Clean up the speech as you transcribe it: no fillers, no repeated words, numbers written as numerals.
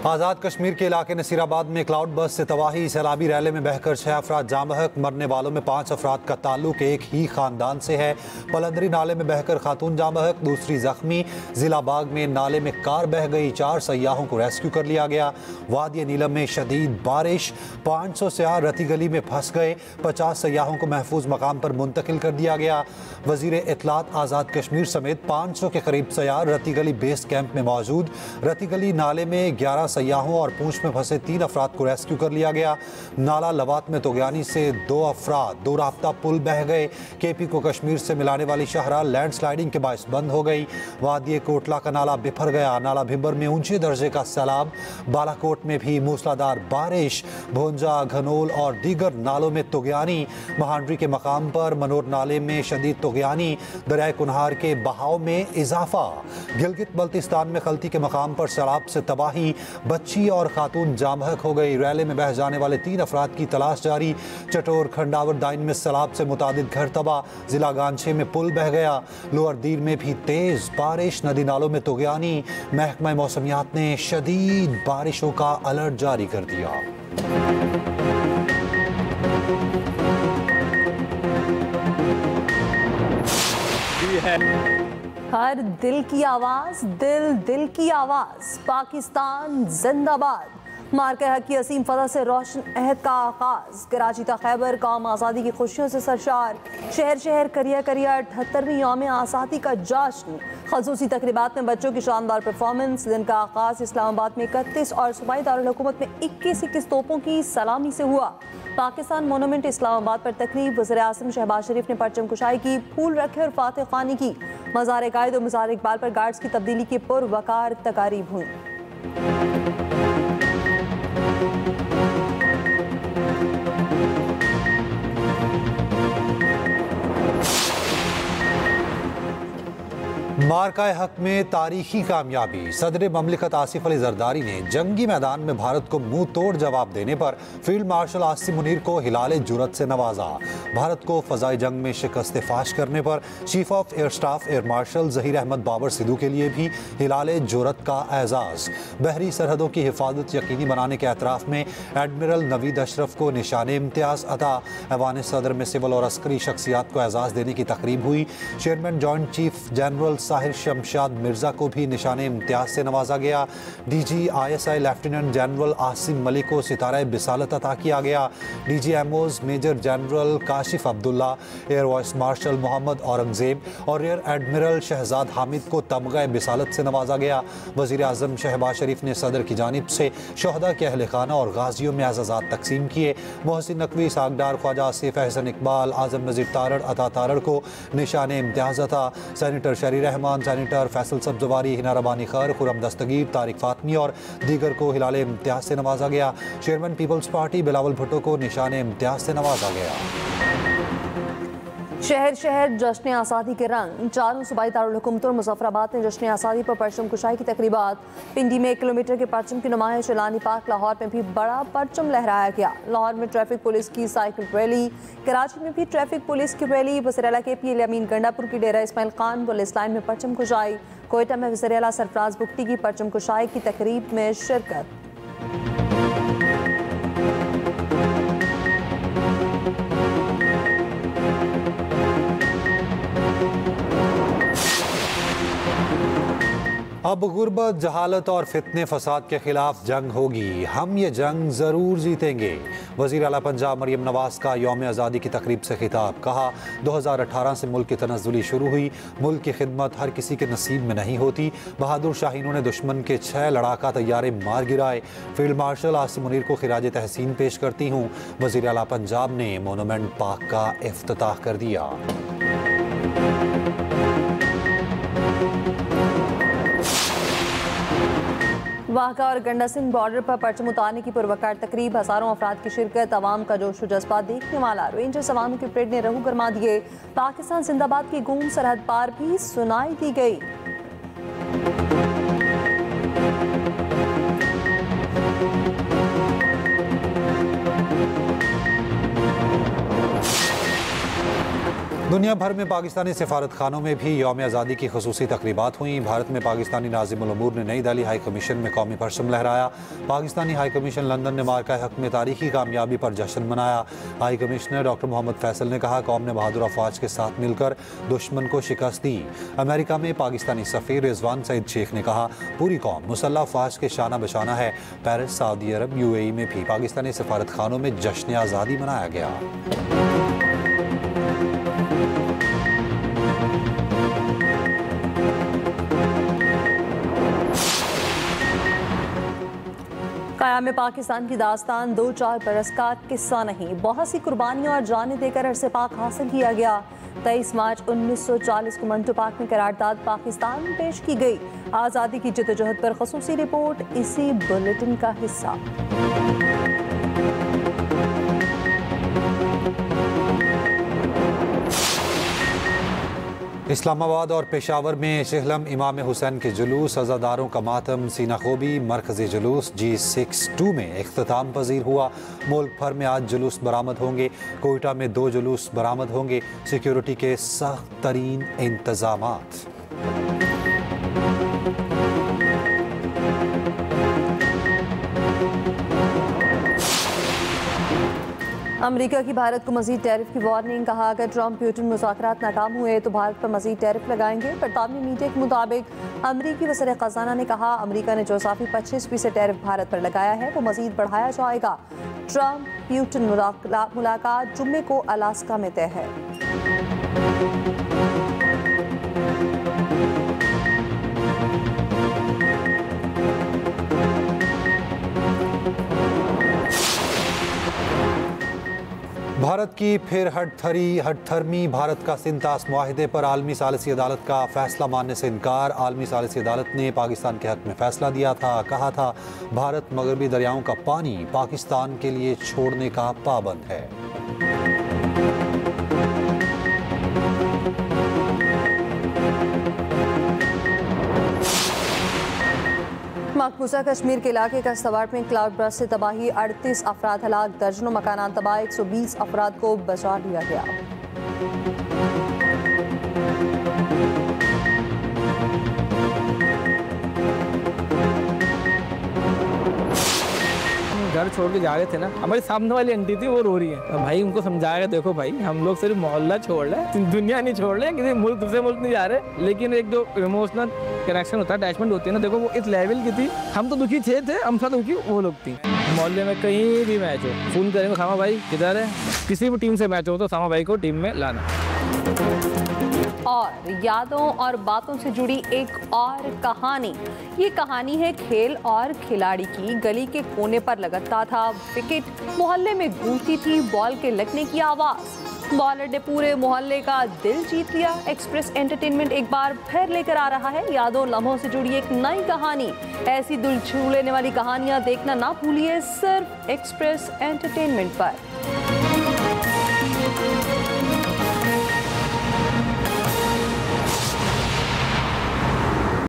आज़ाद कश्मीर के इलाके नसीराबाद में क्लाउड बस से तबाही, सैलाबी रैले में बहकर 6 अफराद जाँ बहक। मरने वालों में 5 अफराद का ताल्लुक एक ही खानदान से है। पलंदरी नाले में बहकर खातून जाँ बहक, दूसरी जख्मी। जिला बाग में नाले में कार बह गई, 4 सयाहों को रेस्क्यू कर लिया गया। वादी नीलम में शदीद बारिश, 500 सयाह रती गली में फंस गए, 50 सयाहों को महफूज मकाम पर मुंतकिल कर दिया गया। वजीर इत्तलात आज़ाद कश्मीर समेत 500 के करीब सयाह रती गली बेस कैंप में मौजूद। रती गली नाले में 11 सयाहों और पूंछ में फंसे 3 अफराद को रेस्क्यू कर लिया गया। नाला लवात में तोगयानी से 2 अफराद, 2 राफ्ता पुल बह गए। केपी को कश्मीर से मिलाने वाली शाहराह लैंडस्लाइडिंग के बायस बंद हो गई। वादी कोटला का नाला बिफर गया। नाला भिबर में ऊंचे दर्जे का सैलाब। बालाकोट में भी मूसलाधार बारिश। भोंजा, घनोल और दीगर नालों में तोगयानी। महांडरी के मकाम पर मनोर नाले में शदीद तोगयानी। दरियाए कुनहार के बहाव में इजाफा। गिलगित बल्तिस्तान में खलती के मकाम पर सैलाब से तबाही, बच्ची और खातून जाँ बहक हो गई। रैले में बह जाने वाले 3 अफराद की तलाश जारी। चटोर खंडावर दाइन में सैलाब से मुतादिद घर तबाह। जिला गांछे में पुल बह गया। लोअर दीर में भी तेज बारिश, नदी नालों में तोगयानी। महकमा मौसमियात ने शदीद बारिशों का अलर्ट जारी कर दिया। हर दिल की आवाज, दिल की आवाज। पाकिस्तान जिंदाबाद। मार्के हक की असीम फतह से रोशन अहद का आगाज। कराची तक खैबर कौम आज़ादी की खुशियों से सरशार। शहर शहर करिया करिया 78वीं यौम आज़ादी का जश्न। खसूसी तकरीबात में बच्चों की शानदार परफॉर्मेंस। दिन का आगाज इस्लामाबाद में 31 और सूबाई दारुल हुकूमत में 21 तोपों की सलामी से हुआ। पाकिस्तान मोनूमेंट इस्लामाबाद पर तकरीब। वज़ीर आज़म शहबाज शरीफ ने परचम कुशाई की, फूल रखे और फातह खानी की। मज़ार कायद और मज़ार इकबाल पर गार्ड्स की तब्दीली की पुरवकार तकारीब हुई। मार्का हक में तारीखी कामयाबी। सदर ममलिकत आसिफ अली जरदारी ने जंगी मैदान में भारत को मुंह तोड़ जवाब देने पर फील्ड मार्शल आसिम मुनीर को हिलाले जुरत से नवाजा। भारत को फजाई जंग में शिकस्त फाश करने पर chief of air staff air marshal Zaheer Ahmed Babar Sidhu के लिए भी हिलाले जुरत का एजाज। बहरी सरहदों की हिफाजत यकीनी बनाने के एतराफ़ में एडमिरल नवीद अशरफ को निशान इम्तियाज अता। ऐवान सदर में सिविल और अस्करी शख्सियात को एजाज देने की तकरीब हुई। Chairman joint chief general Sahir Shamshad Mirza को भी निशान इम्तियाज से नवाजा गया। DG ISI lieutenant general Asim Malik को सितारा बिसालत अता किया गया। DGMOs major general Kashif Abdullah, air vice marshal Mohammad Aurangzeb और रियर एडमिरल शहजाद हामिद को तमगा बिसालत से नवाजा गया। वजीर आजम शहबाज शरीफ ने सदर की जानिब से शहदा के अहल खाना और गाजियों में एजाज़ात तकसीम किए। मोहसिन नकवी, सागडार, ख्वाजा आसिफ, अहसन इकबाल, आजम नज़ीर तारड़, अता तारड़ को निशान इम्तियाज अता। सेनेटर शरी रहमान, सेनेटर फैसल सब्जवारी, हिना रबानी खैर, खुरम दस्तगीर, तारिक फातमी और दीगर को हिलाले इम्तियाज से नवाजा गया। Chairman people's party Bilawal Bhutto को निशान इम्तियाज से नवाजा गया। शहर शहर जश्न आज़ादी के रंग। 4 सूबाई दारुल हुकूमतों और मुजफ्फराबाद में जश्न आज़ादी पर परचम कुशाई की तकरीबात। पिंडी में 1 किलोमीटर के परचम की नुमाइश। लानी पार्क लाहौर में भी बड़ा परचम लहराया गया। लाहौर में ट्रैफिक पुलिस की साइकिल रैली। कराची में भी ट्रैफिक पुलिस की रैली। वज़ीर आला KP अमीन गंडापुर की डेरा इस्माइल खान पुलिस लाइन में परचम कुशाई। कोयटा में वज़ीर आला सरफराज बुगटी की परचम कुशाई की तकरीब में शिरकत। अब गुर्बत, जहालत और फितने फसाद के खिलाफ जंग होगी। हम ये जंग ज़रूर जीतेंगे। वज़ीर आला पंजाब मरियम नवाज का यौम आज़ादी की तकरीब से खिताब। कहा, 2018 से मुल्क की तनज़्ज़ुली शुरू हुई। मुल्क की खिदमत हर किसी के नसीब में नहीं होती। बहादुर शाहीनों ने दुश्मन के 6 लड़ाका तैयारे मार गिराए। फील्ड मार्शल आसिम मुनीर को खिराज तहसीन पेश करती हूँ। वज़ीर आला पंजाब ने मोनूमेंट पार्क का इफ्तिताह कर दिया। वाहगा और गंडा सिंह बॉर्डर पर परचम उतारने की पुरवकार तकरीब। हजारों अफराद की शिरकत। अवाम का जोश व जज्बा देखने वाला। रेंजर्स अवामों की परेड ने रहू गरमा दिए। पाकिस्तान जिंदाबाद की गूंज सरहद पार भी सुनाई दी गई। दुनिया भर में पाकिस्तानी सफारत खानों में भी यौम आज़ादी की खुसूसी तकरीबात हुई। भारत में पाकिस्तानी नाज़िमुल उमूर ने नई दिल्ली हाई कमीशन में कौमी परचम लहराया। पाकिस्तानी हाई कमीशन लंदन ने मार्का हक में तारीखी कामयाबी पर जश्न मनाया। High commissioner doctor Mohammad Faisal ने कहा, कौम ने बहादुर अफवाज के साथ मिलकर दुश्मन को शिकस्त दी। अमेरिका में पाकिस्तानी सफ़ीर रिजवान सईद शेख ने कहा, पूरी कौम मुसल्लह अफवाज के शाना बशाना है। पेरिस, सऊदी अरब, UAE में भी पाकिस्तानी सफारत खानों में जश्न आज़ादी मनाया गया। क़याम पाकिस्तान की दास्तान 2-4 बरस का किस्सा नहीं, बहुत सी कुर्बानियाँ और जानें देकर अरसे पाक हासिल किया गया। 23 मार्च 1940 को मंटो पाक में करारदाद पाकिस्तान में पेश की गई। आज़ादी की जद्दोजहद पर ख़ुसूसी रिपोर्ट इसी बुलेटिन का हिस्सा। इस्लामाबाद और पेशावर में चिहलम इमाम हुसैन के जुलूस, अज़ादारों का मातम, सीनाखोबी, मरकजी जुलूस G62 में इख्तिताम पजीर हुआ। मुल्क भर में आज जुलूस बरामद होंगे। कोयटा में 2 जुलूस बरामद होंगे। सिक्योरिटी के सख्त तरीन इंतजामात। अमेरिका की भारत को मजीद टैरिफ की वार्निंग, कहा अगर ट्रंप प्यूटिन मुज़ाकरात नाकाम हुए तो भारत पर मजीद टैरिफ लगाएंगे। बरतानवी मीडिया के मुताबिक अमरीकी वज़ीर ख़ज़ाना ने कहा, अमेरिका ने जो इज़ाफ़ी 25% टैरिफ भारत पर लगाया है वो मजीद बढ़ाया जाएगा। ट्रंप प्यूटिन मुलाकात जुम्मे को अलास्का में तय है। भारत की फिर हटथर्मी, भारत का सिंतास मुआहिदे पर आलमी सालिसी अदालत का फैसला मानने से इनकार। आलमी सालिसी अदालत ने पाकिस्तान के हक में फैसला दिया था। कहा था, भारत मगरबी दरियाओं का पानी पाकिस्तान के लिए छोड़ने का पाबंद है। मकबूजा कश्मीर के इलाके का सवार में क्लाउड बर्स्ट से तबाही, 38 अफराद हलाक, दर्जनों मकानात तबाह, 120 अफराद को बचा लिया गया। घर छोड़ के जा रहे थे ना, हमारी सामने वाली आंटी थी वो रो रही है। भाई उनको समझाया, देखो भाई हम लोग सिर्फ मोहल्ला छोड़ रहे हैं, दुनिया नहीं छोड़ रहे, किसी मुल्क दूसरे मुल्क नहीं जा रहे, लेकिन एक जो इमोशनल कनेक्शन होता है, अटैचमेंट होती है ना, देखो वो इस लेवल की थी। हम तो दुखी थे, हम साथ दुखी वो लोग थी। मोहल्ले में कहीं भी मैच हो, फोन करेंगे, सामा भाई किधर है, किसी भी टीम से मैच हो तो सामा भाई को टीम में लाना। और यादों और बातों से जुड़ी एक और कहानी, ये कहानी है खेल और खिलाड़ी की। गली के कोने पर लगता था विकेट, मोहल्ले में गूंजती थी बॉल के लगने की आवाज। बॉलर ने पूरे मोहल्ले का दिल जीत लिया। एक्सप्रेस एंटरटेनमेंट एक बार फिर लेकर आ रहा है यादों लम्हों से जुड़ी एक नई कहानी। ऐसी दिल छू लेने वाली कहानियां देखना ना भूलिए सिर्फ एक्सप्रेस एंटरटेनमेंट पर।